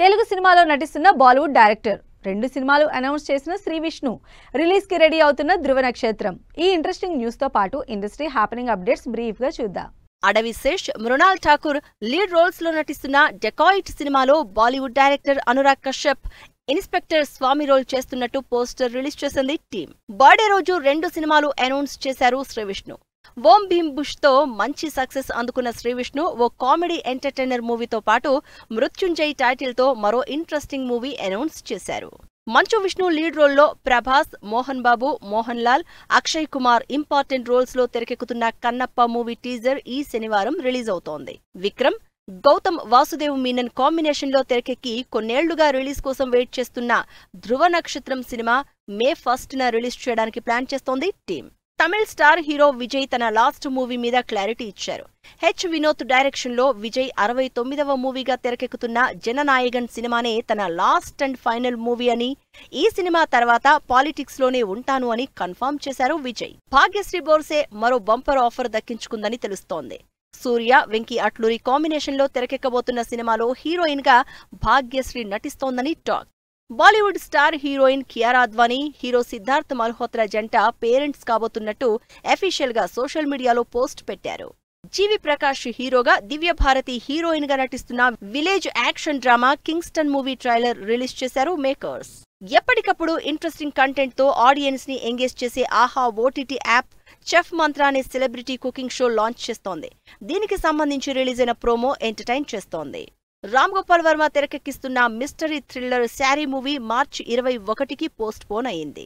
తెలుగు సినిమాలో నటిస్తున్న బాలీవుడ్ డైరెక్టర్. 2 సినిమాలు అనౌన్స్ చేసిన శ్రీ విష్ణు రిలీజ్ కి రెడీ అవుతున్న ధృవ నక్షత్రం. ఈ ఇంట్రెస్టింగ్ న్యూస్ తో పాటు ఇండస్ట్రీ హ్యాపెనింగ్ అప్డేట్స్ బ్రీఫ్ గా చూద్దాం. అడవి శేష్, మృణాల్ ఠాకూర్ లీడ్ రోల్స్ లో నటిస్తున్న డెకాయిట్ సినిమాలో బాలీవుడ్ డైరెక్టర్ అనురాగ్ కశ్యప్ ఇన్స్పెక్టర్ స్వామి రోల్ చేస్తున్నట్టు పోస్టర్ రిలీజ్ చేసింది టీం. బర్త్డే రోజు 2 సినిమాలు అనౌన్స్ చేశారు శ్రీ విష్ణు. ఓం భీమ్ బుష్ తో మంచి సక్సెస్ అందుకున్న శ్రీ విష్ణు ఓ కామెడీ ఎంటర్టైనర్ మూవీతో పాటు మృత్యుంజయ్ టైటిల్ తో మరో ఇంట్రెస్టింగ్ మూవీ అనౌన్స్ చేశారు. మంచు విష్ణు లీడ్ రోల్లో ప్రభాస్, మోహన్ బాబు, మోహన్ లాల్, అక్షయ్ కుమార్ ఇంపార్టెంట్ రోల్స్ లో తెరకెక్కుతున్న కన్నప్ప మూవీ టీజర్ ఈ శనివారం రిలీజ్ అవుతోంది. విక్రమ్, గౌతమ్ వాసుదేవ్ మీనన్ కాంబినేషన్ లో తెరకెక్కి కొన్నేళ్లుగా రిలీజ్ కోసం వెయిట్ చేస్తున్న ధృవ నక్షత్రం సినిమా మే 1న రిలీజ్ చేయడానికి ప్లాన్ చేస్తోంది team. Tamil star hero Vijay తన లాస్ట్ మూవీ మీద క్లారిటీ ఇచ్చారు. హెచ్ వినోద్ డైరెక్షన్ లో విజయ్ 69వ మూవీగా తెరకెక్కుతున్న జననాయగన్ సినిమానే తన లాస్ట్ అండ్ ఫైనల్ మూవీ అని, ఈ సినిమా తర్వాత పాలిటిక్స్ లోనే ఉంటాను అని కన్ఫర్మ్ చేశారు విజయ్. భాగ్యశ్రీ బోర్సే మరో బంపర్ ఆఫర్ దక్కించుకుందని తెలుస్తోంది. సూర్య, వెంకీ అట్లూరి కాంబినేషన్ లో తెరకెక్కబోతున్న సినిమాలో హీరోయిన్ గా భాగ్యశ్రీ నటిస్తోందని talk. Bollywood star heroine Kiara Advani, hero Siddharth Malhotra జంట పేరెంట్స్ కాబోతున్నట్టు అఫీషియల్ గా సోషల్ మీడియాలో పోస్ట్ పెట్టారు. జీవి ప్రకాష్ హీరోగా, దివ్య భారతి హీరోయిన్ గా నటిస్తున్న village action drama Kingston movie trailer release చేశారు మేకర్స్. ఎప్పటికప్పుడు ఇంట్రెస్టింగ్ కంటెంట్ తో ఆడియన్స్ ని ఎంగేజ్ చేసే ఆహా ఓటీటీ యాప్ చెఫ్ మంత్ర అనే సెలబ్రిటీ కుకింగ్ షో లాంచ్ చేస్తోంది. దీనికి సంబంధించి రిలీజ్ అయిన ప్రోమో ఎంటర్టైన్ చేస్తోంది. రామ్ గోపాల్ వర్మ తెరకెక్కిస్తున్న mystery thriller Saree movie March 21కి పోస్ట్ పోన్ అయింది.